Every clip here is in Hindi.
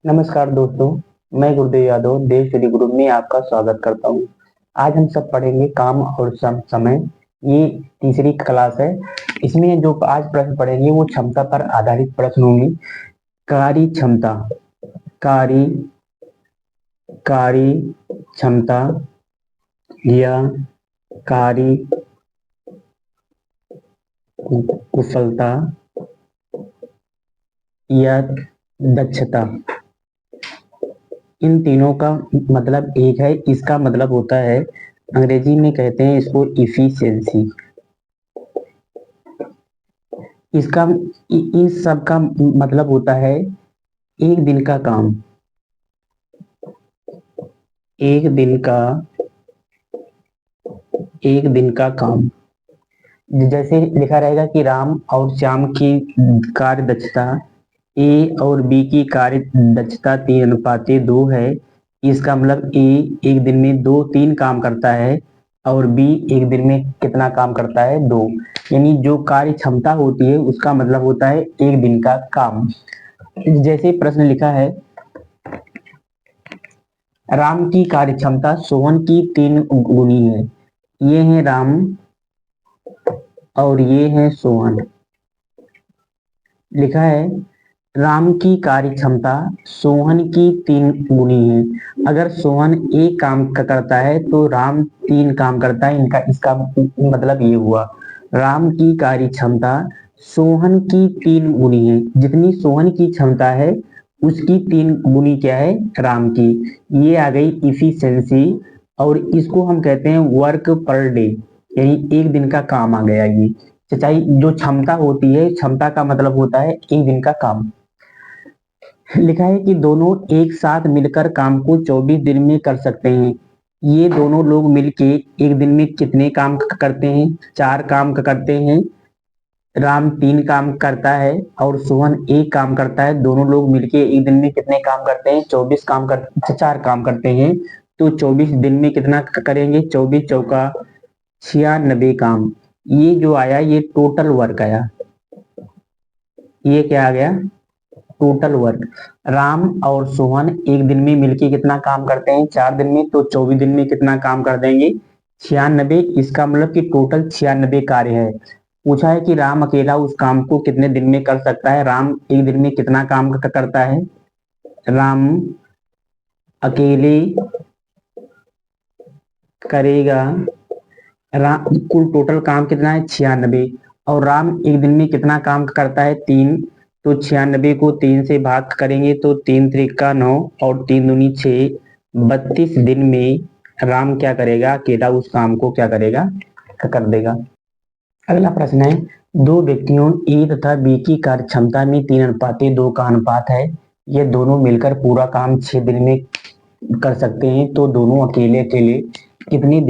नमस्कार दोस्तों, मैं गुरुदेव यादव देश स्टडी ग्रुप में आपका स्वागत करता हूँ। आज हम सब पढ़ेंगे काम और समय। ये तीसरी क्लास है। इसमें जो आज प्रश्न पढ़ेंगे वो क्षमता पर आधारित प्रश्न होंगे। कार्य क्षमता, कार्य कार्य क्षमता या कार्य कुशलता या दक्षता, इन तीनों का मतलब एक है। इसका मतलब होता है, अंग्रेजी में कहते हैं इसको इफिशियंसी। इसका इन सब का मतलब होता है एक दिन का काम। एक दिन का एक दिन का काम जैसे लिखा रहेगा कि राम और श्याम की कार्य दक्षता ए और बी की कार्य दक्षता 3:2 है। इसका मतलब ए एक दिन में 2-3 काम करता है और बी एक दिन में कितना काम करता है, 2। यानी जो कार्य क्षमता होती है उसका मतलब होता है एक दिन का काम। जैसे प्रश्न लिखा है, राम की कार्य क्षमता सोहन की 3 गुनी है। ये है राम और ये है सोहन। लिखा है राम की कार्य क्षमता सोहन की 3 गुनी है। अगर सोहन एक काम करता है तो राम 3 काम करता है। इनका इसका मतलब ये हुआ, राम की कार्य क्षमता सोहन की 3 गुनी है। जितनी सोहन की क्षमता है उसकी 3 गुनी क्या है, राम की। ये आ गई इफिशियंसी और इसको हम कहते हैं वर्क पर डे, यानी एक दिन का काम आ गया ये। सच्चाई जो क्षमता होती है, क्षमता का मतलब होता है एक दिन का काम। लिखा है कि दोनों एक साथ मिलकर काम को 24 दिन में कर सकते हैं। ये दोनों लोग मिलके एक दिन में कितने काम करते हैं, 4 काम करते हैं। राम 3 काम करता है और सोहन एक काम करता है। दोनों लोग मिलके एक दिन में कितने काम करते हैं, 24 काम कर 4 काम करते हैं। तो 24 दिन में कितना करेंगे, 24 चौका 96 काम। ये जो आया ये टोटल वर्क आया। ये क्या आ गया, टोटल वर्क। राम और सोहन एक दिन में मिलके कितना काम करते हैं, 4 दिन में। तो 24 दिन में कितना काम कर देंगे, 96। इसका मतलब कि टोटल 96 कार्य है। पूछा है कि राम अकेला उस काम को कितने दिन में कर सकता है। राम एक दिन में कितना काम करता है, राम अकेले करेगा, राम कुल टोटल काम कितना है, 96। और राम एक दिन में कितना काम करता है, 3। तो 96 को 3 से भाग करेंगे तो 3 त्रिका 9 और 3 दूनी 6। 32 दिन में राम क्या करेगा, अकेला उस काम को क्या करेगा, कर देगा। अगला प्रश्न है, दो व्यक्तियों ए तथा बी की कार्य क्षमता में 3:2 का अनुपात है। ये दोनों मिलकर पूरा काम 6 दिन में कर सकते हैं। तो दोनों अकेले अकेले कितने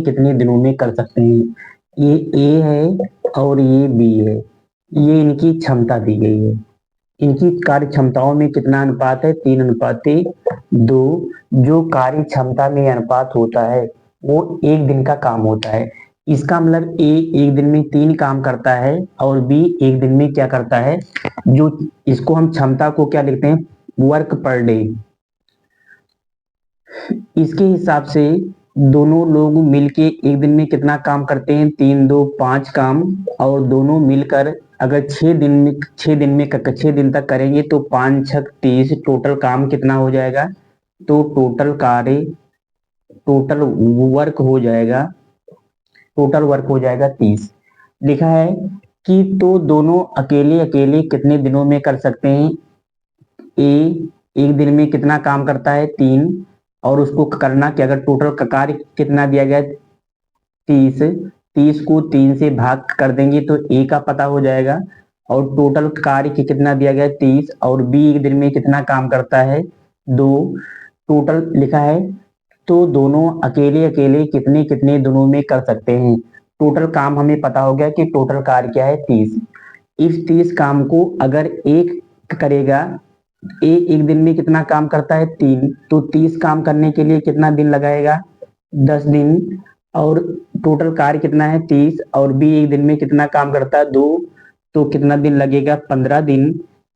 कितने दिनों में कर सकते हैं। ये ए है और ये बी है। ये इनकी क्षमता दी गई है। इनकी कार्य क्षमताओं में कितना अनुपात है, 3:2। जो कार्य क्षमता में अनुपात होता है वो एक दिन का काम होता है। इसका मतलब ए एक दिन में 3 काम करता है और बी एक दिन में क्या करता है, जो इसको हम क्षमता को क्या लिखते हैं, वर्क पर डे। इसके हिसाब से दोनों लोग मिलके एक दिन में कितना काम करते हैं, 3-2-5 काम। और दोनों मिलकर अगर 6 दिन तक करेंगे तो 5-6-30 टोटल काम कितना हो जाएगा। तो टोटल वर्क हो जाएगा, टोटल वर्क हो जाएगा 30। लिखा है कि तो दोनों अकेले अकेले कितने दिनों में कर सकते हैं। ए एक दिन में कितना काम करता है, 3। और उसको करना कि अगर टोटल कार्य कितना दिया गया, 30। 30 को 3 से भाग कर देंगे तो ए का पता हो जाएगा। और टोटल कार्य कितना दिया गया, 30। और बी एक दिन में कितना काम करता है, 2। टोटल लिखा है तो दोनों अकेले अकेले कितने कितने दिनों में कर सकते हैं। टोटल काम हमें पता हो गया कि टोटल कार्य क्या है, 30। इस 30 काम को अगर एक करेगा, ए एक दिन में कितना काम करता है, 3। तो 30 काम करने के लिए कितना दिन लगाएगा, 10 दिन। और टोटल कार्य कितना है, 30। और बी एक दिन में कितना काम करता है, 2। तो कितना दिन लगेगा, 15 दिन।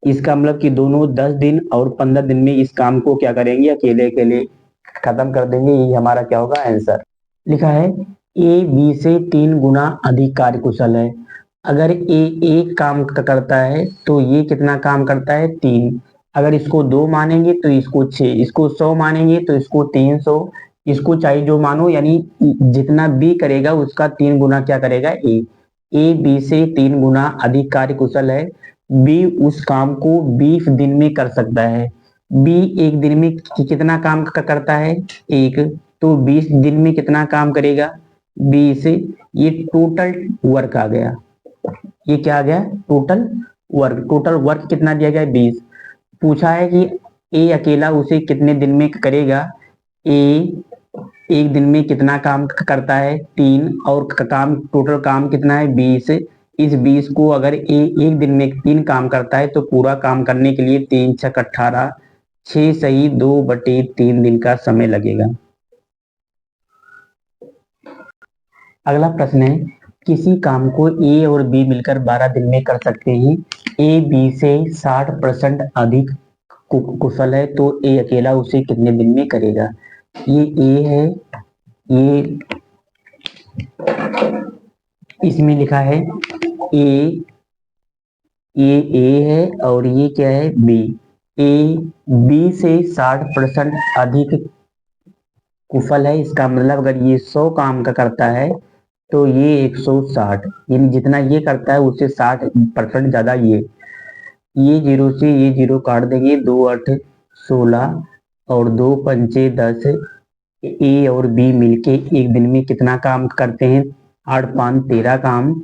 इसका मतलब कि दोनों 10 दिन और 15 दिन में इस काम को क्या करेंगे, अकेले अकेले खत्म कर देंगे। ये हमारा क्या होगा, आंसर। लिखा है ए बी से 3 गुना अधिक कार्यकुशल है। अगर ए एक काम करता है तो ये कितना काम करता है, 3। अगर इसको 2 मानेंगे तो इसको 6, इसको 100 मानेंगे तो इसको 300, इसको चाहे जो मानो, यानी जितना बी करेगा उसका 3 गुना क्या करेगा, ए। ए बी से 3 गुना अधिक कार्यकुशल है। बी उस काम को 20 दिन में कर सकता है। बी एक दिन में कितना काम करता है, एक। तो 20 दिन में कितना काम करेगा, 20। ये टोटल वर्क आ गया। ये क्या आ गया, टोटल वर्क। टोटल वर्क कितना दिया गया है, 20। पूछा है कि ए अकेला उसे कितने दिन में करेगा। ए एक दिन में कितना काम करता है, 3। और काम, टोटल काम कितना है, 20। इस 20 को अगर ए एक दिन में 3 काम करता है तो पूरा काम करने के लिए 3 छक 18, 6 सही 2/3 दिन का समय लगेगा। अगला प्रश्न है, किसी काम को ए और बी मिलकर 12 दिन में कर सकते हैं। ए बी से 60% अधिक कुशल है तो ए अकेला उसे कितने दिन में करेगा। ये ए है, ये इसमें लिखा है ए, ये ए है और ये क्या है, बी। ए बी से 60% अधिक कुशल है, इसका मतलब अगर ये 100 काम का करता है तो ये 160, यानी जितना ये करता है उससे 60% ज्यादा ये जीरो से ये जीरो काट देंगे, 2 8 16 और 2 पंचे 10। ए और बी मिलके एक दिन में कितना काम करते हैं, 8 5 13 काम।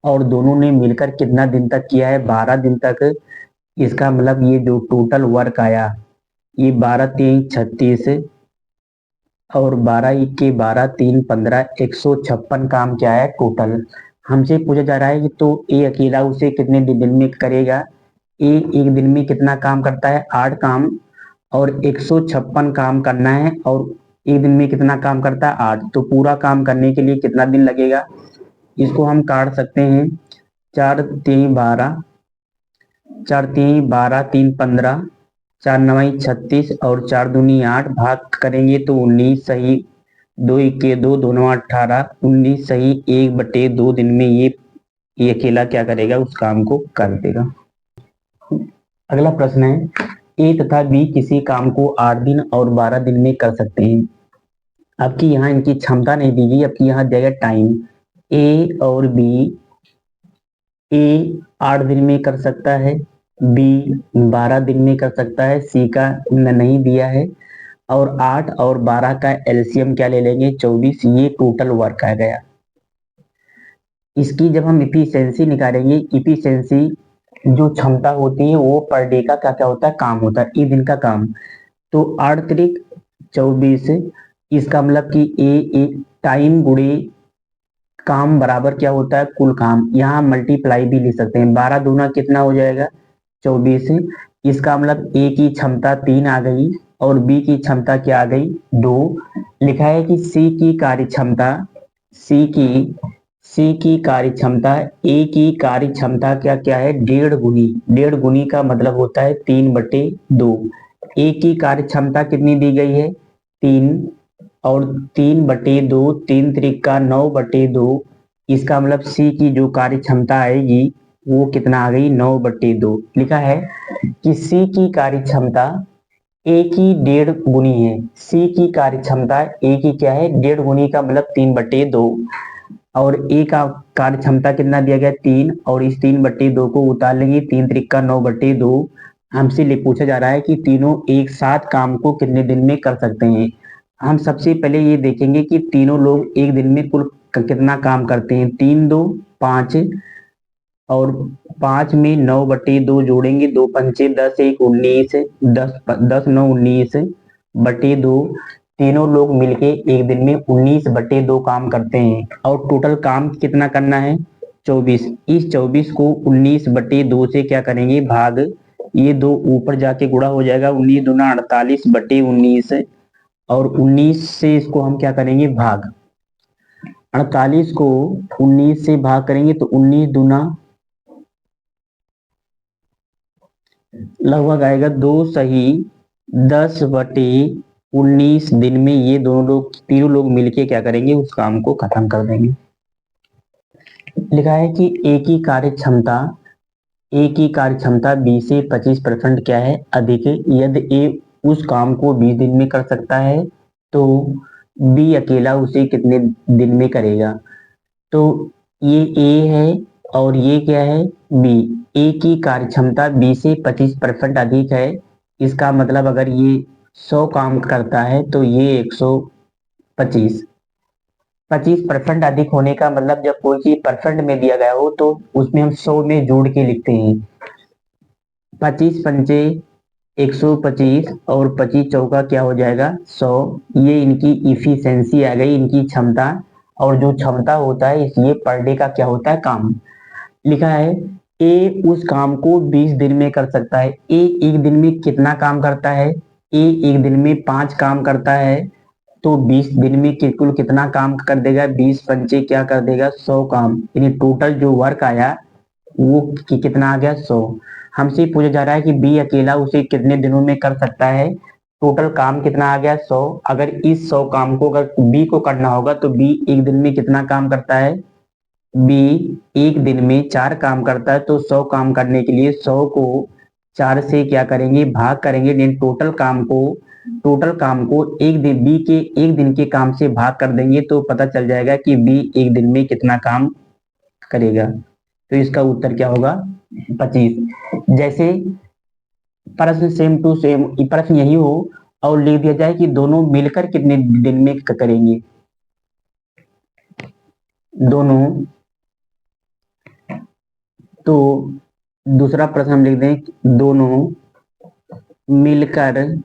और दोनों ने मिलकर कितना दिन तक किया है, 12 दिन तक। इसका मतलब ये जो टोटल वर्क आया, ये 12 3 36 और 12 1 12 3 15, 156 काम क्या है टोटल। हमसे पूछा जा रहा है कि तो ए अकेला उसे कितने दिन में करेगा। ए एक दिन में कितना काम करता है, 8 काम। और 156 काम करना है और एक दिन में कितना काम करता है, 8। तो पूरा काम करने के लिए कितना दिन लगेगा, इसको हम काट सकते हैं। 4 3 12, 4 3 12 3 15, 4 9 36 और 4 दूनी 8, भाग करेंगे तो 19 सही, 2 1 2 2 18, 19 सही 1/2 दिन में ये अकेला क्या करेगा, उस काम को कर देगा। अगला प्रश्न है, ए तथा बी किसी काम को 8 दिन और 12 दिन में कर सकते हैं। आपकी यहाँ इनकी क्षमता नहीं दी गई, आपकी यहाँ दिया गया टाइम। ए और बी, ए 8 दिन में कर सकता है, बी 12 दिन में कर सकता है, सी का नहीं दिया है। और 8 और 12 का एलसीएम क्या ले लेंगे, 24। ये टोटल वर्क आ गया। इसकी जब हम इफिशियंसी निकालेंगे, इफिशियंसी जो क्षमता होती है वो पर डे का क्या क्या होता है, काम होता है, एक दिन का काम। तो 8 त्रिक 24, इसका मतलब कि ए टाइम गुणे काम बराबर क्या होता है, कुल काम। यहाँ मल्टीप्लाई भी लिख सकते हैं, 12 दूना कितना हो जाएगा, 24। इसका मतलब ए की क्षमता 3 आ गई और बी की क्षमता क्या आ गई, 2। लिखा है कि सी की कार्य क्षमता, सी की कार्य क्षमता, ए की कार्य क्षमता क्या क्या है, 1.5 गुनी। 1.5 गुनी का मतलब होता है 3/2। ए की कार्य क्षमता कितनी दी गई है, 3। और 3/2, 3 त्रिक का 9/2। इसका मतलब सी की जो कार्य क्षमता आएगी वो कितना आ गई, 9/2। लिखा है कि सी की कार्य क्षमता ए की 1.5 गुनी है। सी की कार्य क्षमता ए की क्या है, 1.5 गुनी का मतलब 3/2। और ए का कार्य क्षमता कितना दिया गया, 3। और इस 3/2 को उतार लेंगे, 3 त्रिक का 9/2। हमसे पूछा जा रहा है कि तीनों एक साथ काम को कितने दिन में कर सकते हैं। हम सबसे पहले ये देखेंगे कि तीनों लोग एक दिन में कुल कितना काम करते हैं। 3 2 5 और 5 में 9/2 जोड़ेंगे, 2 पंचे 10 1 19, 10 9 19/2। तीनों लोग मिलके एक दिन में 19/2 काम करते हैं और टोटल काम कितना करना है, 24। इस 24 को 19/2 से क्या करेंगे, भाग। ये 2 ऊपर जाके गुणा हो जाएगा, 19 दूना 48/19। और 19 से इसको हम क्या करेंगे, भाग। 48 को 19 से भाग करेंगे तो 19 दूना लगभग आएगा 2 सही 10/19 दिन में ये दोनों लोग तीनों लोग मिलके क्या करेंगे, उस काम को खत्म कर देंगे। लिखा है कि ए की कार्यक्षमता बी से 25% क्या है, अधिक है। यदि ए उस काम को 20 दिन में कर सकता है तो बी अकेला उसे कितने दिन में करेगा। तो ये ए है और ये क्या है, बी। ए की कार्यक्षमता बी से 25% अधिक है। इसका मतलब अगर ये 100 काम करता है तो ये 125। 25% अधिक होने का मतलब जब कोई चीज परसेंट में दिया गया हो तो उसमें हम 100 में जोड़ के लिखते हैं। 25 पंचे 125 और 25 चौका क्या हो जाएगा, 100। ये इनकी इफिशियंसी आ गई, इनकी क्षमता। और जो क्षमता होता है इसलिए पर डे का क्या होता है, काम। लिखा है ए उस काम को 20 दिन में कर सकता है। ए एक दिन में कितना काम करता है, ए एक दिन में 5 काम करता है। तो 20 दिन में कुल कितना काम कर देगा, 20 पंचे क्या कर देगा, 100 काम। यानी टोटल जो वर्क आया वो कितना आ गया, 100। हमसे पूछा जा रहा है कि बी अकेला उसे कितने दिनों में कर सकता है। टोटल काम कितना आ गया, 100। अगर इस 100 काम को अगर बी को करना होगा तो बी एक दिन में कितना काम करता है, बी एक दिन में 4 काम करता है। तो 100 काम करने के लिए 100 को 4 से क्या करेंगे, भाग करेंगे। देन टोटल काम को एक दिन बी के एक दिन के काम से भाग कर देंगे तो पता चल जाएगा कि बी एक दिन में कितना काम करेगा। तो इसका उत्तर क्या होगा, 25। जैसे प्रश्न सेम टू सेम प्रश्न यही हो और लिख दिया जाए कि दोनों मिलकर कितने दिन में करेंगे। दोनों, तो दूसरा प्रश्न हम लिख दें, दोनों मिलकर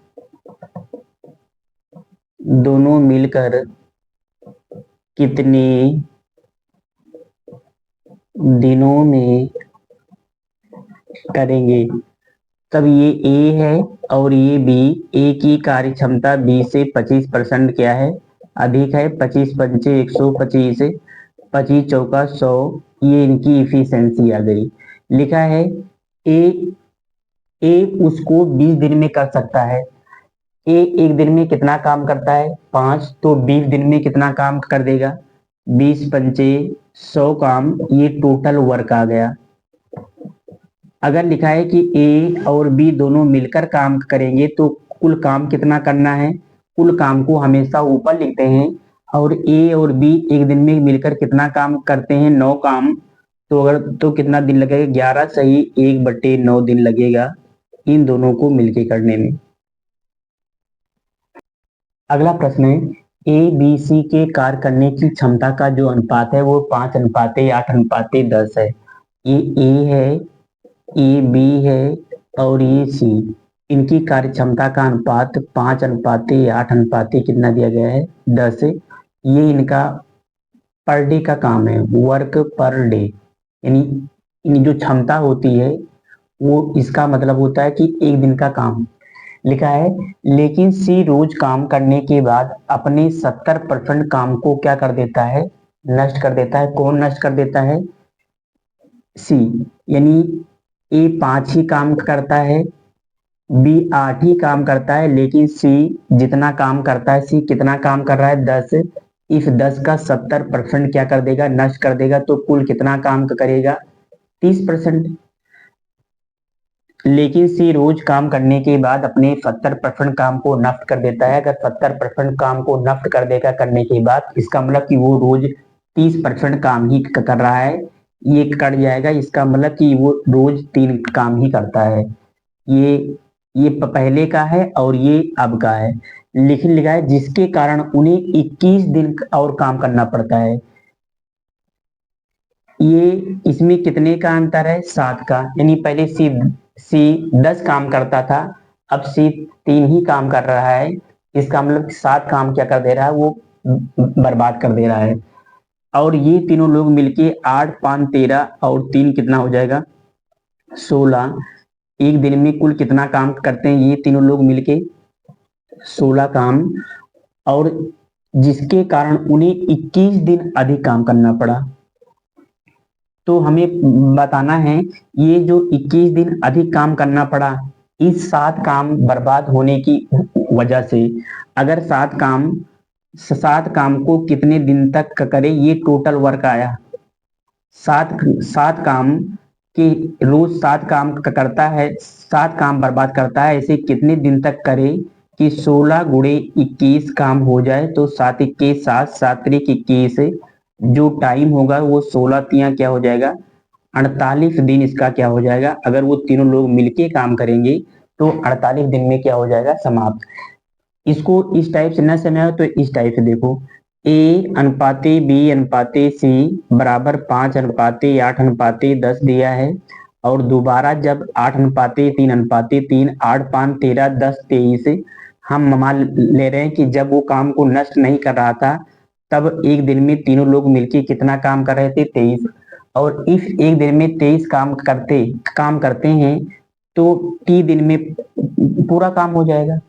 कितने दिनों में करेंगे। तब ये ए है और ये बी। ए की कार्यक्षमता बी से 25% क्या है, अधिक है। 25 पंचे 125, 25 चौका 100। ये इनकी इफिशियंसी आ गई। लिखा है ए ए उसको 20 दिन में कर सकता है। ए एक दिन में कितना काम करता है, 5। तो 20 दिन में कितना काम कर देगा, 20 पंचे 100 काम। ये टोटल वर्क आ गया। अगर लिखा है कि ए और बी दोनों मिलकर काम करेंगे तो कुल काम कितना करना है। कुल काम को हमेशा ऊपर लिखते हैं। और ए और बी एक दिन में मिलकर कितना काम करते हैं, 9 काम। तो अगर तो कितना दिन लगेगा, 11 सही 1/9 दिन लगेगा इन दोनों को मिलके करने में। अगला प्रश्न है, ए बी सी के कार्य करने की क्षमता का जो अनुपात है वो 5:8:10 है। ये ए है, ये बी है और ये सी। इनकी कार्य क्षमता का अनुपात 5:8 कितना दिया गया है, 10। ये इनका पर डे का काम है, वर्क पर डे। यानी इनकी जो क्षमता होती है वो इसका मतलब होता है कि एक दिन का काम। लिखा है लेकिन सी रोज काम करने के बाद अपने 70% काम को क्या कर देता है, नष्ट कर देता है। कौन नष्ट कर देता है, सी। यानी ए 5 ही काम करता है, बी 8 ही काम करता है, लेकिन सी जितना काम करता है, सी कितना काम कर रहा है, 10। इस 10 का 70% क्या कर देगा, नष्ट कर देगा। तो कुल कितना काम करेगा, 30%। लेकिन सी रोज काम करने के बाद अपने 70% काम को नष्ट कर देता है। अगर 70% काम को नष्ट कर देगा करने के बाद, इसका मतलब कि वो रोज 30% काम ही कर रहा है। ये कट जाएगा, इसका मतलब कि वो रोज 3 काम ही करता है। ये ये पहले का है और ये अब का है। लिखा है जिसके कारण उन्हें 21 दिन और काम करना पड़ता है। ये इसमें कितने का अंतर है, 7 का। यानी पहले सी 10 काम करता था, अब सी 3 ही काम कर रहा है। इसका मतलब 7 काम क्या कर दे रहा है, वो बर्बाद कर दे रहा है। और ये तीनों लोग मिलके 8 5 13 और 3 कितना हो जाएगा, 16। एक दिन में कुल कितना काम करते हैं ये तीनों लोग मिलके, 16 काम। और जिसके कारण उन्हें 21 दिन अधिक काम करना पड़ा। तो हमें बताना है ये जो 21 दिन अधिक काम करना पड़ा इस 7 काम बर्बाद होने की वजह से। अगर 7 काम को कितने दिन तक करें, ये टोटल वर्क आया। सात सात काम कि रोज 7 काम करता है, 7 काम बर्बाद करता है, ऐसे कितने दिन तक करे कि 16 × 21 काम हो जाए। तो 7 × 21 = 60, 7 × 21 जो टाइम होगा वो 16 × 3 क्या हो जाएगा, 48 दिन इसका क्या हो जाएगा। अगर वो तीनों लोग मिलके काम करेंगे तो 48 दिन में क्या हो जाएगा, समाप्त। इसको इस टाइप से न समझाओ तो इस टाइप से देखो, A/B/C बराबर 5/8/10 दिया है। और दोबारा जब 8/3/3, 8 5 13 10 23 हम मान ले रहे हैं कि जब वो काम को नष्ट नहीं कर रहा था तब एक दिन में तीनों लोग मिलके कितना काम कर रहे थे, 23। और इस एक दिन में 23 काम करते हैं तो T दिन में पूरा काम हो जाएगा।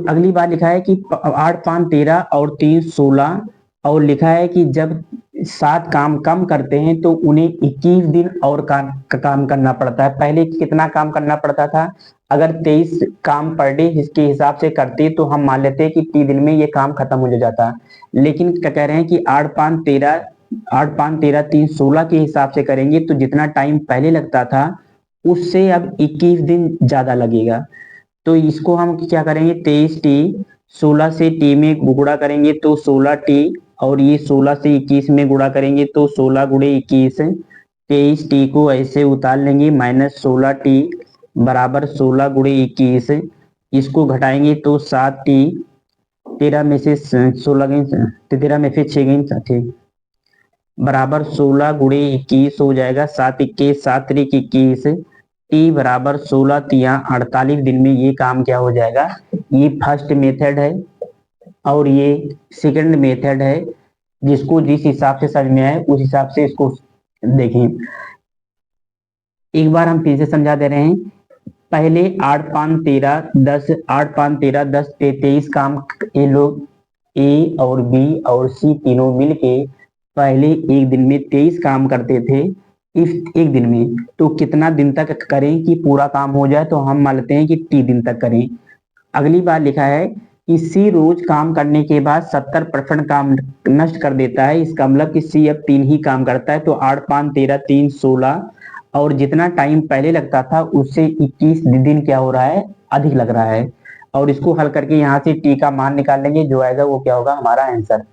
अगली बार लिखा है कि 8 5 13 और 3 16, और लिखा है कि जब 7 काम कम करते हैं तो उन्हें 21 दिन और काम करना पड़ता है। पहले कितना काम करना पड़ता था, अगर 23 काम पर डे इसके हिसाब से करते तो हम मान लेते हैं कि 3 दिन में ये काम खत्म हो जाता। लेकिन क्या कह रहे हैं कि 8 5 13 3 16 के हिसाब से करेंगे तो जितना टाइम पहले लगता था उससे अब 21 दिन ज्यादा लगेगा। तो इसको हम क्या करेंगे, 23T 16 से T में गुणा करेंगे तो 16T, और ये 16 से 21 में गुणा करेंगे तो 16 × 21, 23T को ऐसे उतार लेंगे, -16T बराबर 16 × 21, इसको घटाएंगे तो 7T, 13 में से 16 गई 13 में से 6 गई 60 बराबर 16 × 21 हो जाएगा, 7 21 7 3 21, T बराबर 16 3 48 दिन में ये काम क्या हो जाएगा। ये फर्स्ट मेथड है और ये सेकंड मेथड है, जिसको जिस हिसाब से समझ में आए उस हिसाब से इसको देखें। एक बार हम फिर से समझा दे रहे हैं। पहले 8 5 13 10 8 5 13 10 23 काम ये लोग A और B और C तीनों मिलके पहले एक दिन में 23 काम करते थे। इस एक दिन में तो कितना दिन तक करें कि पूरा काम हो जाए, तो हम मान लेते हैं कि T दिन तक करें। अगली बार लिखा है कि C रोज काम करने के बाद 70% काम नष्ट कर देता है। इसका मतलब कि C अब 3 ही काम करता है। तो 8 5 13 3 16 और जितना टाइम पहले लगता था उससे 21 दिन क्या हो रहा है, अधिक लग रहा है। और इसको हल करके यहाँ से T का मान निकाल लेंगे, जो आएगा वो क्या होगा, हमारा आंसर।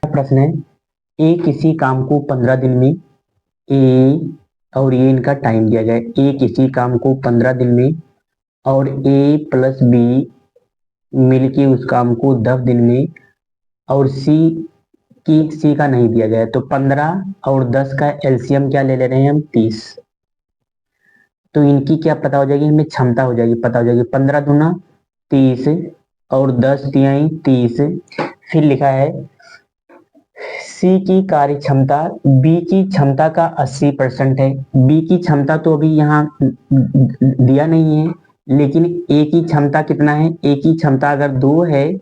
प्रश्न है, ए किसी काम को 15 दिन में ए और ये इनका टाइम दिया गया है। ए किसी काम को 15 दिन में और A + B मिलके उस काम को 10 दिन में, और C का नहीं दिया गया है। तो 15 और 10 का एलसीएम क्या ले ले रहे हैं हम, 30। तो इनकी क्या पता हो जाएगी, हमें क्षमता हो जाएगी, पता हो जाएगी 15 दूना 30 और 10 तिहाई 30। फिर लिखा है सी की कार्य क्षमता बी की क्षमता का 80% है। बी की क्षमता तो अभी यहाँ दिया नहीं है, लेकिन ए की क्षमता कितना है, ए की क्षमता अगर 2 है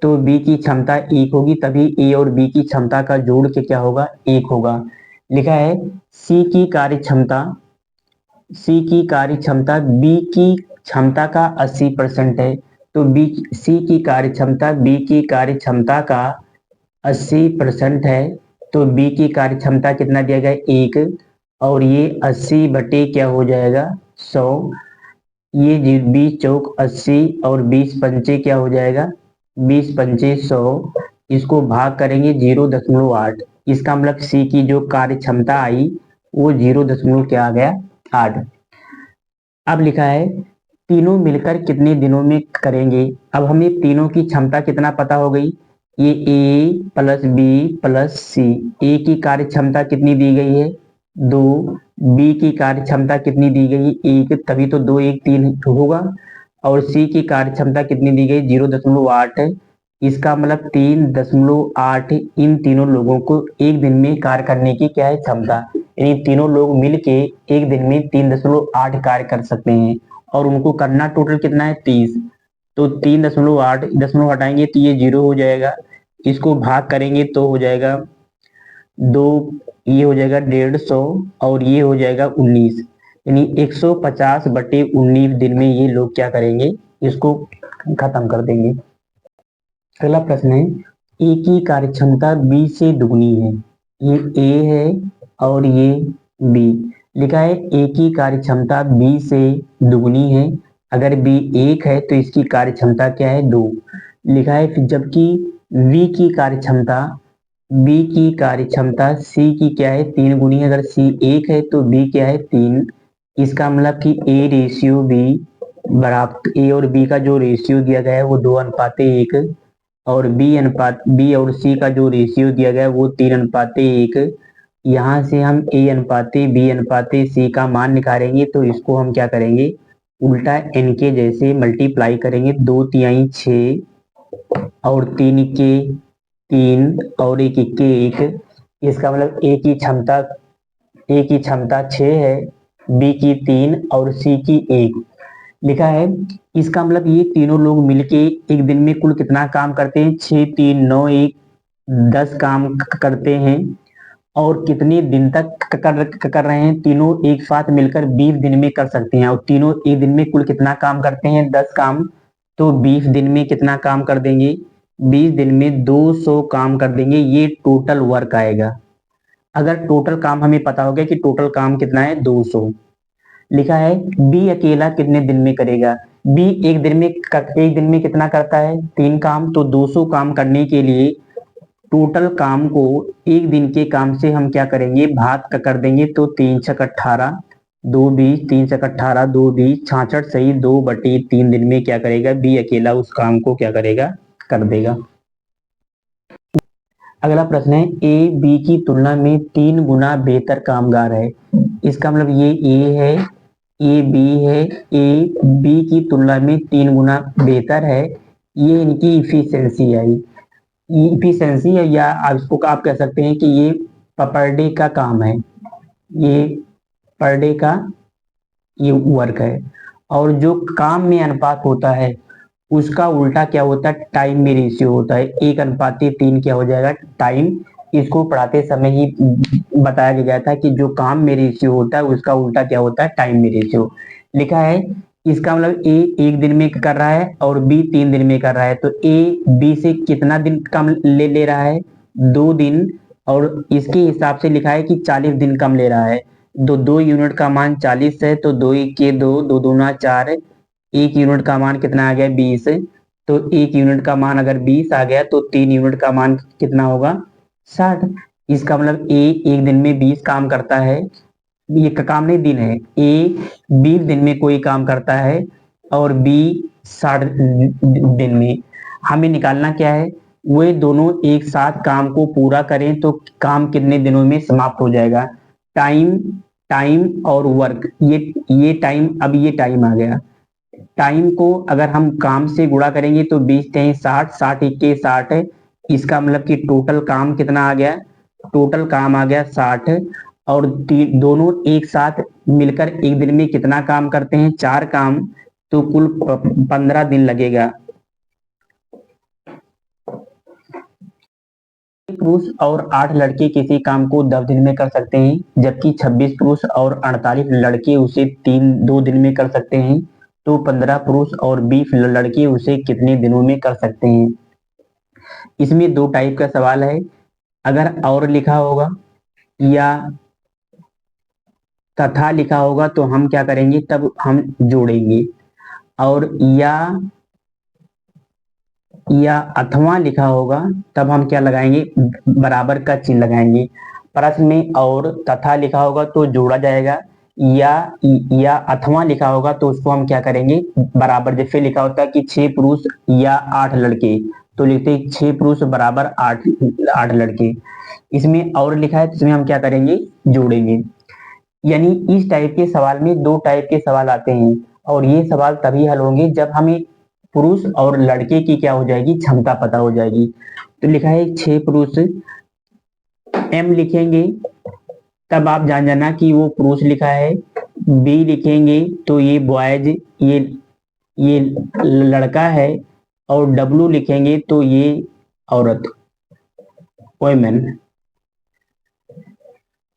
तो बी की क्षमता 1 होगी, तभी ए और बी की क्षमता का जोड़ के क्या होगा, 1 होगा। लिखा है सी की कार्य क्षमता बी की क्षमता का 80% है। तो सी की कार्य क्षमता बी की कार्य क्षमता का 80% है। तो बी की कार्य क्षमता कितना दिया गया, 1, और ये 80 बटे क्या हो जाएगा, 100। ये 20 चौक 80 और 20 पंचे क्या हो जाएगा, 20 पंचे 100। इसको भाग करेंगे 0.8। इसका मतलब सी की जो कार्य क्षमता आई वो 0. क्या आ गया, 8। अब लिखा है तीनों मिलकर कितने दिनों में करेंगे। अब हमें तीनों की क्षमता कितना पता हो गई, ये A + B + C। A की कार्य क्षमता कितनी दी गई है, 2। B की कार्य क्षमता कितनी दी गई है, 1, तभी तो 2 1 3 होगा। और C की कार्य क्षमता कितनी दी गई, 0.8। इसका मतलब 3.8 इन तीनों लोगों को एक दिन में कार्य करने की क्या है, क्षमता। यानी तीनों लोग मिलके एक दिन में 3.8 कार्य कर सकते हैं, और उनको करना टोटल कितना है, 30। तो 3.8 दशमलव हटाएंगे तो ये 0 हो जाएगा। इसको भाग करेंगे तो हो जाएगा दो, ये हो जाएगा 150 और ये हो जाएगा 19, यानी 150/19 दिन में ये लोग क्या करेंगे, इसको खत्म कर देंगे। अगला प्रश्न है, ए की कार्यक्षमता बी से दुगनी है। ये ए है और ये बी। लिखा है ए की कार्यक्षमता बी से दुगनी है, अगर बी 1 है तो इसकी कार्यक्षमता क्या है, 2। लिखा है फिर जबकि वी की कार्यक्षमता, बी की कार्यक्षमता सी की क्या है, 3 गुनी है। अगर सी 1 है तो बी क्या है, 3। इसका मतलब कि ए रेशियो बी बराबर, ए और बी का जो रेशियो दिया गया है वो 2:1, और बी और सी का जो रेशियो दिया गया है वो 3:1। यहाँ से हम ए अनुपाते बी अनुपाते सी का मान निकालेंगे, तो इसको हम क्या करेंगे, उल्टा एन के जैसे मल्टीप्लाई करेंगे। 2×3 6 और 3 के 3 और 1 1। इसका मतलब ए की क्षमता 6 है, बी की 3 और सी की 1। लिखा है इसका मतलब ये तीनों लोग मिलके एक दिन में कुल कितना काम करते हैं, 6 3 9 1 10 काम करते हैं। और कितने दिन तक कर रहे हैं, तीनों एक साथ मिलकर 20 दिन में कर सकते हैं। और तीनों एक दिन में कुल कितना काम करते हैं, 10 काम। तो 20 दिन में कितना काम कर देंगे, 20 दिन में 200 काम कर देंगे, ये टोटल वर्क आएगा। अगर टोटल काम हमें पता हो गया कि टोटल काम कितना है, 200। लिखा है बी अकेला कितने दिन में करेगा, बी एक दिन में कितना करता है, 3 काम। तो 200 काम करने के लिए टोटल काम को एक दिन के काम से हम क्या करेंगे, भाग कर देंगे। तो 3×6 = 18, 2×20, 3×6 = 18, 2×20 66, सही 2/3 दिन में क्या करेगा, बी अकेला उस काम को क्या करेगा, कर देगा। अगला प्रश्न है, ए बी की तुलना में 3 गुना बेहतर कामगार है। इसका मतलब ये ए है, ए बी है, ए बी की तुलना में 3 गुना बेहतर है। ये इनकी इफिशियंसी आई, इफिशियंसी है, या आप इसको आप कह सकते हैं कि ये पर डे का काम है, ये पर डे का ये वर्क है। और जो काम में अनुपात होता है उसका उल्टा क्या होता है, टाइम में रेशियो होता है। 1:3 क्या हो जाएगा, टाइम। इसको पढ़ाते समय ही बताया गया था कि जो काम में रेशियो होता है उसका उल्टा क्या होता है, टाइम में रेशियो। लिखा है इसका मतलब ए 1 दिन में कर रहा है और बी 3 दिन में कर रहा है, तो ए बी से कितना दिन कम ले रहा है, 2 दिन। और इसके हिसाब से लिखा है कि 40 दिन कम ले रहा है। 2 यूनिट का मान 40 है, तो 2×1 = 2, 2×2 = 4। 1 यूनिट का मान कितना आ गया, 20। तो 1 यूनिट का मान अगर 20 आ गया तो 3 यूनिट का मान कितना होगा, 60। इसका मतलब ए 1 दिन में 20 काम करता है, ये काम नहीं दिन है, ए 20 दिन में कोई काम करता है और बी 60 दिन में। हमें निकालना क्या है, वे दोनों एक साथ काम को पूरा करें तो काम कितने दिनों में समाप्त हो जाएगा। टाइम, टाइम और वर्क, ये टाइम, अब ये टाइम आ गया। टाइम को अगर हम काम से गुणा करेंगे तो 20×3 = 60, 60×1 = 60 है। इसका मतलब कि टोटल काम कितना आ गया, टोटल काम आ गया 60। और दोनों एक साथ मिलकर एक दिन में कितना काम करते हैं, 4 काम। तो कुल 15 दिन लगेगा। पुरुष और 8 लड़के किसी काम को 10 दिन में कर सकते हैं, जबकि 26 पुरुष और 48 लड़के उसे 2 दिन में कर सकते हैं। तो 15 पुरुष और 20 लड़के उसे कितने दिनों में कर सकते हैं। इसमें 2 टाइप का सवाल है, अगर और लिखा होगा या तथा लिखा होगा तो हम क्या करेंगे, तब हम जोड़ेंगे। और या अथवा लिखा होगा तब हम क्या लगाएंगे, बराबर का चिन्ह लगाएंगे। प्रश्न में और तथा लिखा होगा तो जोड़ा जाएगा, या अथवा लिखा होगा तो उसको हम क्या करेंगे, बराबर। जैसे लिखा होता है कि 6 पुरुष या 8 लड़के, तो लिखते 6 पुरुष बराबर 8 लड़के। इसमें और लिखा है तो इसमें हम क्या करेंगे, जोड़ेंगे। यानी इस टाइप के सवाल में 2 टाइप के सवाल आते हैं, और ये सवाल तभी हल होंगे जब हमें पुरुष और लड़के की क्या हो जाएगी, क्षमता पता हो जाएगी। तो लिखा है 6 पुरुष, एम लिखेंगे तब आप जान जाना कि वो पुरुष लिखा है। बी लिखेंगे तो ये बॉयज, ये लड़का है। और डब्लू लिखेंगे तो ये औरत, वोमेन।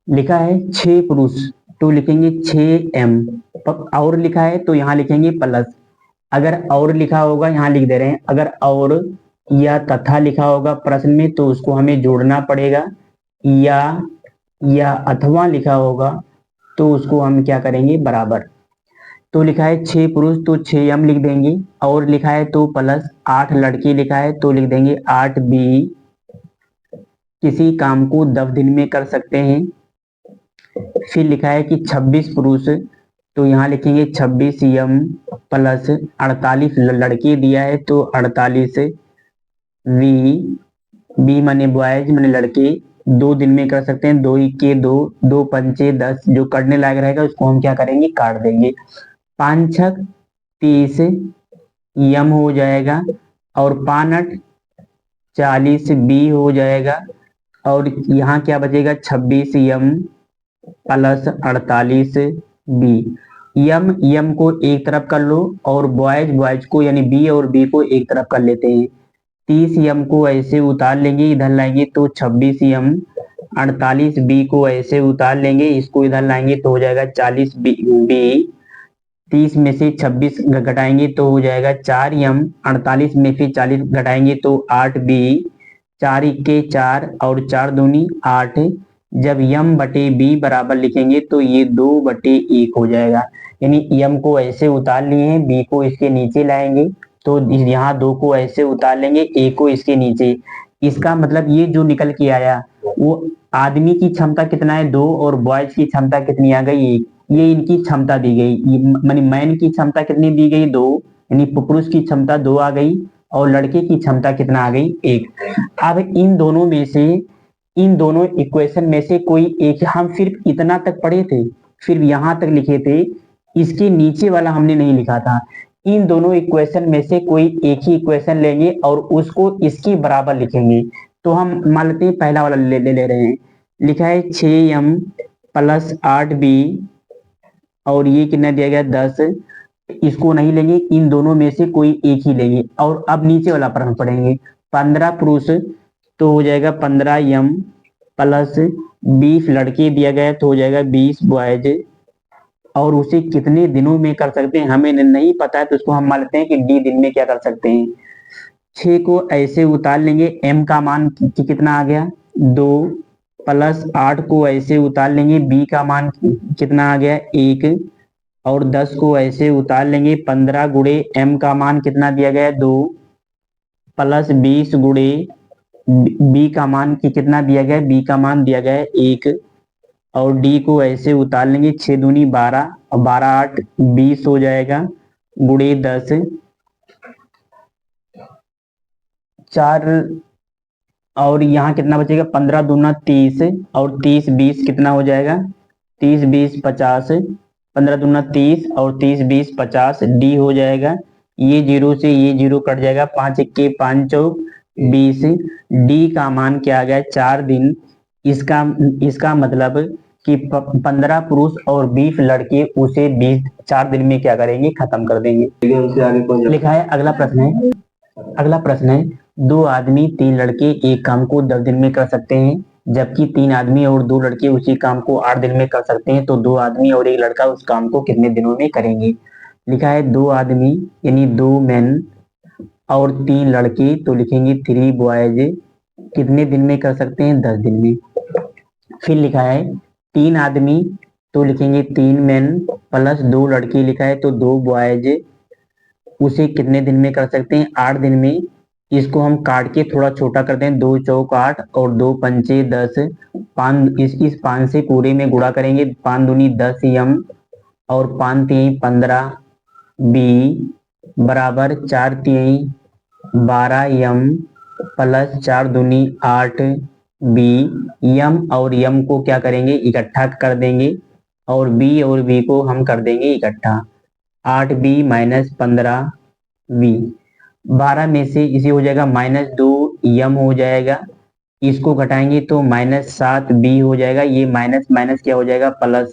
लिखा है 6 पुरुष, तो लिखेंगे 6m। और लिखा है तो यहाँ लिखेंगे प्लस। अगर और लिखा होगा यहाँ लिख दे रहे हैं, अगर और या तथा लिखा होगा प्रश्न में तो उसको हमें जोड़ना पड़ेगा, या अथवा लिखा होगा तो उसको हम क्या करेंगे, बराबर। तो लिखा है 6 पुरुष तो 6m लिख देंगे, और लिखा है तो प्लस 8 लड़की लिखा है तो लिख देंगे 8b। किसी काम को 10 दिन में कर सकते हैं। फिर लिखा है कि 26 पुरुष, तो यहाँ लिखेंगे 26m प्लस 48 लड़के दिया है तो 48 वी। बी माने बॉयज माने लड़के, 2 दिन में कर सकते हैं, 2 इक्के 2, 2 पंचे 10, जो करने लायक रहेगा उसको हम क्या करेंगे, काट देंगे। 5 छक 30 यम हो जाएगा, और 5 8 40 बी हो जाएगा, और यहाँ क्या बचेगा 26m प्लस 48 बी। यम को एक तरफ कर लो, और बॉयज को यानी बी और बी को एक तरफ कर लेते हैं। 30m को ऐसे उतार लेंगे, इधर लाएंगे तो 26m। 48b को ऐसे उतार लेंगे, इसको इधर लाएंगे तो हो जाएगा 40b। 30 में से 26 घटाएंगे तो हो जाएगा 4m। 48 में से 40 घटाएंगे तो 8b। 4 इक्के 4, और 4 दूनी 8। जब m बटे b बराबर लिखेंगे तो ये 2/1 हो जाएगा। यानी m को ऐसे उतार लिए हैं, b को इसके नीचे लाएंगे तो यहाँ 2 को ऐसे उतार लेंगे, a को इसके नीचे। इसका मतलब ये जो निकल के आया वो आदमी की क्षमता कितना है 2, और बॉयज की क्षमता कितनी आ गई 1। ये इनकी क्षमता दी गई, मानी मैन की क्षमता कितनी दी गई 2, यानी पुरुष की क्षमता 2 आ गई, और लड़के की क्षमता कितना आ गई 1। अब इन दोनों इक्वेशन में से कोई एक, हम सिर्फ इतना तक पढ़े थे, फिर यहां तक लिखे थे, इसके नीचे वाला हमने नहीं लिखा था। इन दोनों इक्वेशन में से कोई एक ही इक्वेशन लेंगे और उसको इसके बराबर लिखेंगे। तो हम मान लेते हैं पहला वाला ले रहे हैं। लिखा है 6m प्लस 8b, और ये कितना दिया गया 10। इसको नहीं लेंगे, इन दोनों में से कोई एक ही लेंगे। और अब नीचे वाला प्रश्न पढ़ेंगे। 15 पुरुष तो हो जाएगा 15m प्लस 20 लड़के दिया गया तो हो जाएगा 20 बॉयज, और उसे कितने दिनों में कर सकते हैं हमें नहीं पता है, तो उसको हम मान लेते हैं कि d दिन में क्या कर सकते हैं। 6 को ऐसे उतार लेंगे, m का मान कितना आ गया 2, प्लस 8 को ऐसे उतार लेंगे, b का मान कितना आ गया 1, और 10 को ऐसे उतार लेंगे, 15 गुणे m का मान कितना दिया गया 2, प्लस 20 गुणे b का मान कितना दिया गया, b का मान दिया गया 1, और d को ऐसे उतार लेंगे, 6 दूनी 12, और 12 8 20 हो जाएगा, गुणे 10 4, और यहाँ कितना बचेगा 15 दूना 30, और 30 20 कितना हो जाएगा 30 20 50, 15 दूना 30 और 30 20 50 डी हो जाएगा। ये 0 से ये 0 कट जाएगा, 5 इक्के 5 चौक 20। डी का मान क्या आ गया 4 दिन। इसका मतलब कि 15 पुरुष और 20 लड़के उसे 4 दिन में क्या करेंगे, खत्म कर देंगे। लिखा है अगला प्रश्न है 2 आदमी 3 लड़के एक काम को 10 दिन में कर सकते हैं, जबकि 3 आदमी और 2 लड़के उसी काम को 8 दिन में कर सकते हैं, तो 2 आदमी और 1 लड़का उस काम को कितने दिनों में करेंगे। लिखा है 2 आदमी यानी 2 मैन और 3 लड़के, तो लिखेंगे 3 बॉयज कितने दिन में कर सकते हैं 10 दिन में। फिर लिखा है 3 आदमी, तो लिखेंगे 3 मैन प्लस 2 लड़के, लिखा है तो 2 बॉयज उसे कितने दिन में कर सकते हैं 8 दिन में। इसको हम काट के थोड़ा छोटा करते हैं, 2 चौक 8 और 2 पंचे 10, 5 इस 5 से पूरे में गुणा करेंगे, 5 दूनी 10 यम, और 5 तीन 15 बी बराबर 4 तीन 12 यम प्लस 4 दूनी 8 बी। यम और यम को क्या करेंगे, इकट्ठा कर देंगे, और बी और बी को हम कर देंगे इकट्ठा। 8b माइनस 15b, 12 में से इसे हो जाएगा -2 यम हो जाएगा, इसको घटाएंगे तो -7b हो जाएगा। ये माइनस माइनस क्या हो जाएगा प्लस,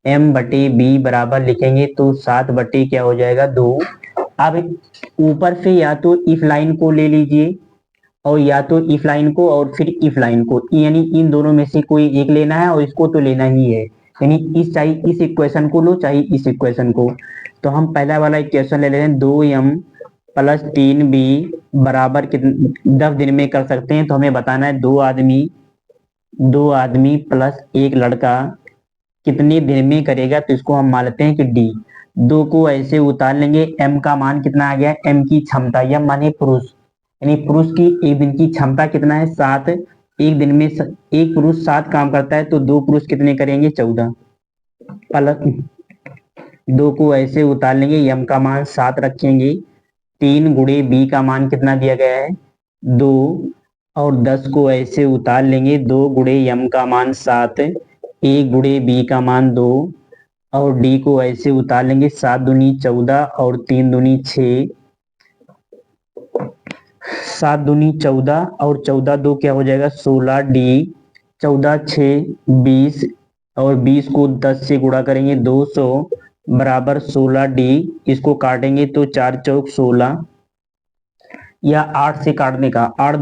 m बटे b बराबर लिखेंगे तो 7 बटे क्या हो जाएगा 2। अब ऊपर से या तो इस लाइन को ले लीजिए, और या तो इफ लाइन को और फिर इफ लाइन को, यानी इन दोनों में से कोई एक लेना है और इसको तो लेना ही है। यानी इस चाहे इस इक्वेशन को लो चाहे इस इक्वेशन को। तो हम पहला वाला इक्वेशन ले लेते हैं, 2m+3b बराबर कितने 10 दिन में कर सकते हैं। तो हमें बताना है दो आदमी प्लस एक लड़का कितने दिन में करेगा। तो इसको हम मान लेते हैं कि डी। दो को ऐसे उतार लेंगे, एम का मान कितना आ गया, एम की क्षमता, एम माने पुरुष, यानी पुरुष की एक दिन की क्षमता कितना है 7। एक दिन में एक पुरुष 7 काम करता है, तो दो पुरुष कितने करेंगे 14। प्लस दो को ऐसे उतार लेंगे, एम का मान 7 रखेंगे, 3 गुणे बी का मान कितना दिया गया है 2। और 10 को ऐसे उतार लेंगे, 2 गुणे एम का मान 7, 1 गुणे बी का मान 2। और डी को ऐसे उतार लेंगे, 7 दूनी 14 और 3 दूनी 6, 7 दूनी 14 और 14 दो क्या हो जाएगा 16, डी 14 6 20 और 20 को 10 से गुणा करेंगे 200 बराबर 16 डी। इसको काटेंगे तो 4 चौक 16 या 8 से काटने का, 8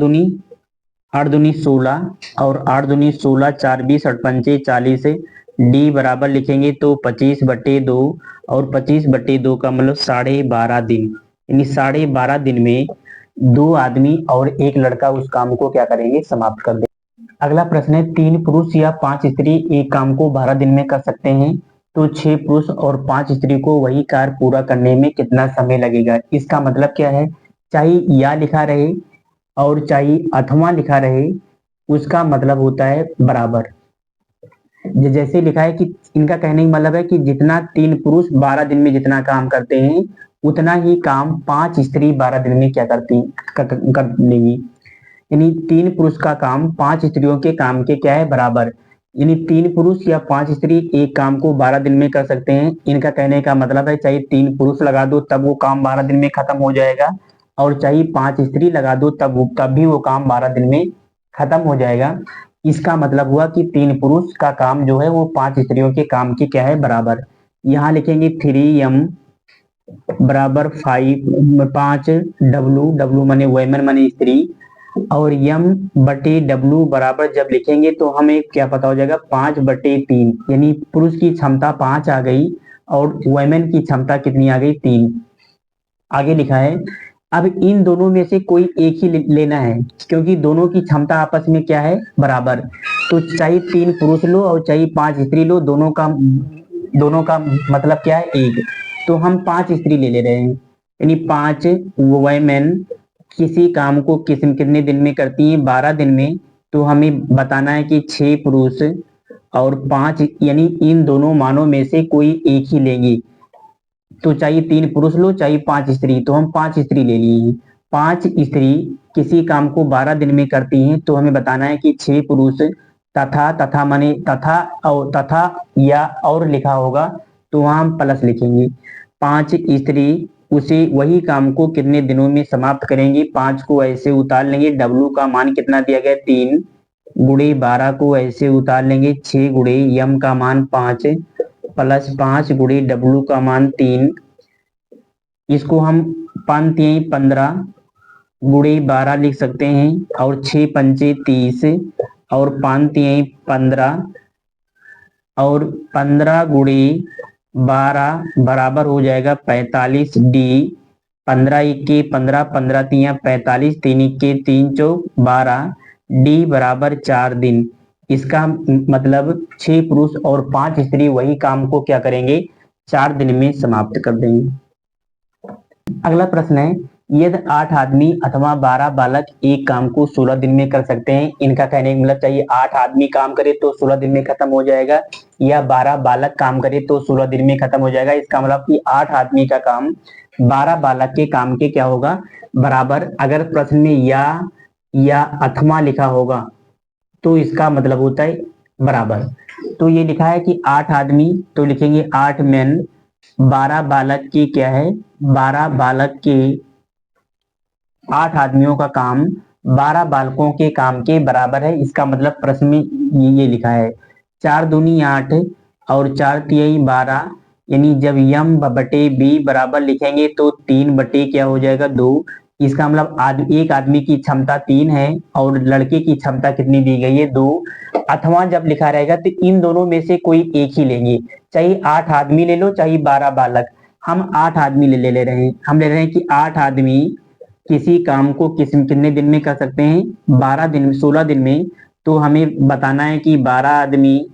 दूनी 16 और 8 दूनी 16, 4 20 8 पंचे 40। डी बराबर लिखेंगे तो 25/2 और 25/2 का मतलब 12.5 दिन, यानी 12.5 दिन में दो आदमी और एक लड़का उस काम को क्या करेंगे समाप्त कर देंगे। अगला प्रश्न है, 3 पुरुष या 5 स्त्री एक काम को 12 दिन में कर सकते हैं, तो 6 पुरुष और 5 स्त्री को वही कार्य पूरा करने में कितना समय लगेगा। इसका मतलब क्या है, चाहे या लिखा रहे और चाहे अथवा लिखा रहे, उसका मतलब होता है बराबर। जैसे लिखा है कि इनका कहने का मतलब है कि जितना 3 पुरुष 12 दिन में जितना काम करते हैं, उतना ही काम 5 स्त्री 12 दिन में क्या कर लेंगी। यानी 3 पुरुष का काम 5 स्त्रियों के काम के क्या है बराबर। यानी 3 पुरुष या 5 स्त्री एक काम को 12 दिन में कर सकते हैं। इनका कहने का मतलब है चाहे 3 पुरुष लगा दो तब वो काम 12 दिन में खत्म हो जाएगा, और चाहे 5 स्त्री लगा दो तब भी वो काम 12 दिन में खत्म हो जाएगा। इसका मतलब हुआ कि 3 पुरुष का काम जो है वो 5 स्त्रियों के काम के क्या है बराबर। यहाँ लिखेंगे 3m बराबर 5 डब्लू माने वुमेन माने स्त्री, और m/w बराबर जब लिखेंगे तो हमें क्या पता हो जाएगा 5/3, यानी पुरुष की क्षमता 5 आ गई और वुमेन की क्षमता कितनी आ गई 3। आगे लिखा है, अब इन दोनों में से कोई एक ही लेना है, क्योंकि दोनों की क्षमता आपस में क्या है बराबर। तो चाहे 3 पुरुष लो और चाहे 5 स्त्री लो, दोनों का मतलब क्या है एक। तो हम 5 स्त्री ले रहे हैं, यानी 5 वुमेन किसी काम को कितने दिन में करती हैं 12 दिन में। तो हमें बताना है कि 6 पुरुष और 5, यानी इन दोनों मानों में से कोई एक ही लेंगे। तो चाहे 3 पुरुष लो चाहे 5 स्त्री, तो हम 5 स्त्री ले लिए। 5 स्त्री किसी काम को 12 दिन में करती हैं, तो हमें बताना है कि 6 पुरुष तथा माने तथा या और लिखा होगा तो वहां हम प्लस लिखेंगे। 5 स्त्री उसे वही काम को कितने दिनों में समाप्त करेंगी। 5 को ऐसे उतार लेंगे, डब्लू का मान कितना दिया गया 3, गुणे 12 को ऐसे उतार लेंगे, 6 गुणे यम का मान 5 प्लस 5 गुणे डब्लू का मान 3। इसको हम 5×3 = 15 गुणे 12 लिख सकते हैं, और 6×5 = 30 और 5×3 = 15 और 15 गुणे 12 बराबर हो जाएगा 45 डी। 15×1 = 15, 15×3 = 45, 3×1 = 3, 4 12 डी बराबर 4 दिन। इसका मतलब 6 पुरुष और 5 स्त्री वही काम को क्या करेंगे 4 दिन में समाप्त कर देंगे। अगला प्रश्न है, यदि 8 आदमी अथवा 12 बालक एक काम को 16 दिन में कर सकते हैं। इनका कहने का मतलब चाहिए 8 आदमी काम करे तो 16 दिन में खत्म हो जाएगा, या 12 बालक काम करे तो 16 दिन में खत्म हो जाएगा। इसका मतलब कि 8 आदमी का काम 12 बालक के काम के क्या होगा बराबर। अगर प्रश्न में या अथवा लिखा होगा तो इसका मतलब होता है बराबर। तो ये लिखा है कि 8 आदमी, तो लिखेंगे 8 मैन 12 बालक की क्या है 12 बालक के 8 आदमियों का काम 12 बालकों के काम के बराबर है। इसका मतलब प्रश्न में ये लिखा है 4 दूनी 8 और 4 तिहाई 12, यानी जब यम बटे बी बराबर लिखेंगे तो 3 बटे क्या हो जाएगा 2, इसका मतलब एक आदमी की क्षमता 3 है और लड़के की क्षमता कितनी दी गई है 2। अथवा जब लिखा रहेगा तो इन दोनों में से कोई एक ही लेंगे, चाहे 8 आदमी ले लो चाहे 12 बालक। हम 8 आदमी ले रहे हैं, हम ले रहे हैं कि 8 आदमी किसी काम को कितने दिन में कर सकते हैं, 12 दिन में, 16 दिन में। तो हमें बताना है कि 12 आदमी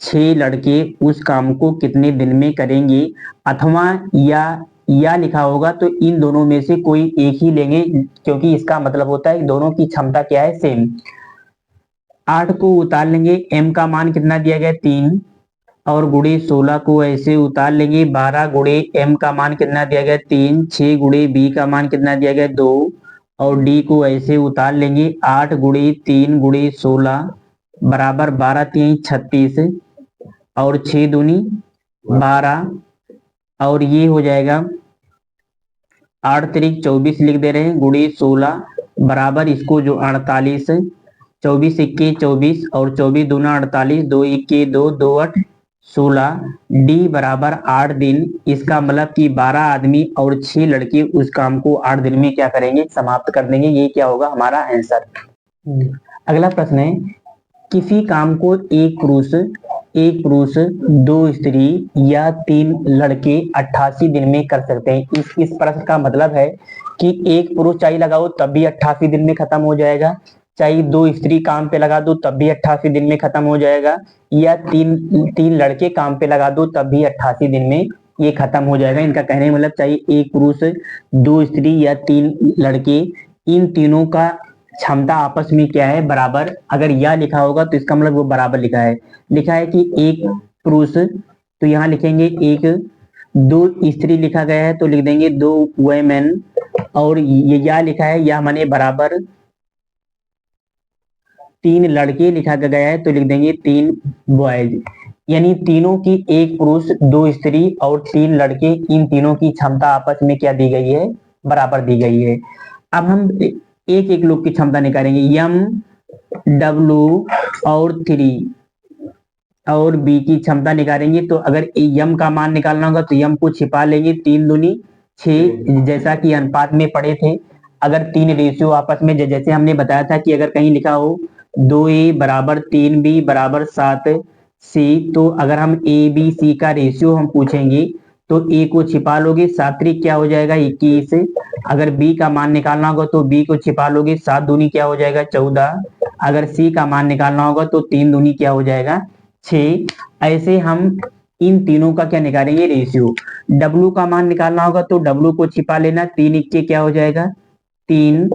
6 लड़के उस काम को कितने दिन में करेंगे। अथवा या लिखा होगा तो इन दोनों में से कोई एक ही लेंगे, क्योंकि इसका मतलब होता है कि दोनों की क्षमता क्या है, सेम। 8 को उतार लेंगे, m का मान कितना दिया गया 3, और गुणे 16 को ऐसे उतार लेंगे, 12 गुणे m का मान कितना दिया गया 3, 6 गुणे b का मान कितना दिया गया 2, और d को ऐसे उतार लेंगे, 8 गुणे 3 गुणे 16 बराबर 12 3 36, और 6 दूनी 12, और ये हो जाएगा 8 3 24 लिख दे रहे हैं, गुणे 16 बराबर इसको जो 48, 24 इक्के 24 और 24 दूना 48, 2 इक्के 2, 2 8 16, डी बराबर 8 दिन। इसका मतलब कि 12 आदमी और 6 लड़के उस काम को 8 दिन में क्या करेंगे, समाप्त कर देंगे। ये क्या होगा हमारा आंसर। अगला प्रश्न है, किसी काम को एक पुरुष 2 स्त्री या 3 लड़के 88 दिन में कर सकते हैं। इस प्रश्न का मतलब है कि एक पुरुष चाहे लगाओ तब भी 88 दिन में खत्म हो जाएगा, चाहे 2 स्त्री काम पे लगा दो तब भी 88 दिन में खत्म हो जाएगा, या तीन लड़के काम पे लगा दो तब भी 88 दिन में ये खत्म हो जाएगा। इनका कहने का मतलब चाहिए एक पुरुष 2 स्त्री या 3 लड़के, इन तीनों का क्षमता आपस में क्या है, बराबर। अगर या लिखा होगा तो इसका मतलब वो बराबर लिखा है कि एक पुरुष, तो यहाँ लिखेंगे एक, 2 स्त्री लिखा गया है तो लिख देंगे 2 वुमेन, और ये या लिखा है या माने बराबर, 3 लड़के लिखा गया है तो लिख देंगे 3 बॉयज। यानी तीनों की, एक पुरुष 2 स्त्री और 3 लड़के, इन तीनों की क्षमता आपस में क्या दी गई है, बराबर दी गई है। अब हम एक एक लोग की क्षमता निकालेंगे, यम, डब्लू और 3 और बी की क्षमता निकालेंगे। तो अगर यम का मान निकालना होगा तो यम को छिपा लेंगे, 3 दूनी 6, जैसा कि अनुपात में पढ़े थे। अगर 3 रेशियो आपस में, जैसे हमने बताया था कि अगर कहीं लिखा हो 2a बराबर 3b बराबर 7c, तो अगर हम a b c का रेशियो हम पूछेंगे तो a को छिपा लोगे, 7 त्रिक क्या हो जाएगा 21। अगर b का मान निकालना होगा तो b को छिपा लोगे, 7 दूनी क्या हो जाएगा 14। अगर c का मान निकालना होगा तो 3 दूनी क्या हो जाएगा 6। ऐसे हम इन तीनों का क्या निकालेंगे, रेशियो। w का मान निकालना होगा तो w को छिपा लेना, 3 इक्के क्या हो जाएगा 3,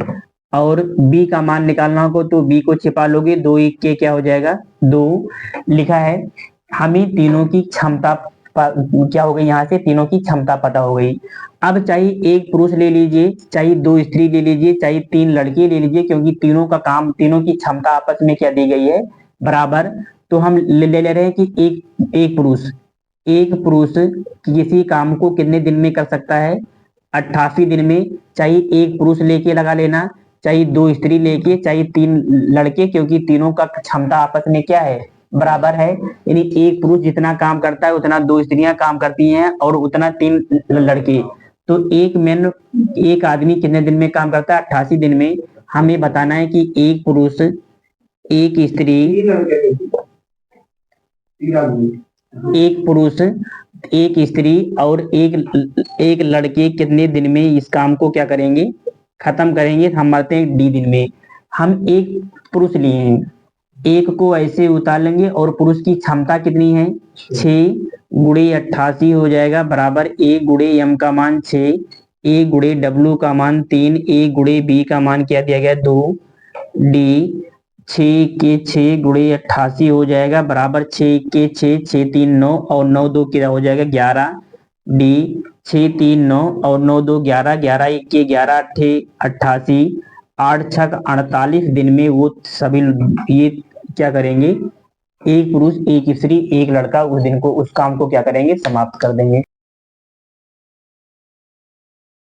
और b का मान निकालना होगा तो b को छिपा लोगे, 2 इक्के क्या हो जाएगा 2। लिखा है हमें तीनों की क्षमता क्या हो गई, यहाँ से तीनों की क्षमता पता हो गई। अब चाहे एक पुरुष ले लीजिए, चाहे 2 स्त्री ले लीजिए, चाहे 3 लड़के ले लीजिए, क्योंकि तीनों का काम, तीनों की क्षमता आपस में क्या दी गई है, बराबर। तो हम ले रहे हैं कि एक पुरुष किसी काम को कितने दिन में कर सकता है, 88 दिन में। चाहे एक पुरुष लेके लगा लेना, चाहे 2 स्त्री लेके, चाहे 3 लड़के, क्योंकि तीनों का क्षमता आपस में क्या है, बराबर है। यानी एक पुरुष जितना काम करता है उतना 2 स्त्रियां काम करती हैं और उतना 3 लड़के। तो एक आदमी कितने दिन में काम करता है, 88 दिन में। हमें बताना है कि एक पुरुष, एक स्त्री, एक स्त्री और एक लड़के कितने दिन में इस काम को क्या करेंगे, खत्म करेंगे। हम मानते हैं डी दिन में। हम एक पुरुष लिए हैं, एक को ऐसे उतार लेंगे, और पुरुष की क्षमता कितनी है 6 गुणे 88 हो जाएगा, बराबर 1 गुणे एम का मान 6, 1 गुणे डब्ल्यू का मान 3, 1 गुणे बी का मान क्या दिया गया 2, डी 6 के 6 गुणे 88 हो जाएगा, बराबर 6 के 6, 6 3 9 और 9 2 क्या हो जाएगा 11, डी 6 3 9 और 9 2 11, 11 1 के 11 88, 8 6 48 दिन में वो सभी ये क्या करेंगे, एक पुरुष एक स्त्री एक लड़का उस दिन को, उस काम को क्या करेंगे, समाप्त कर देंगे।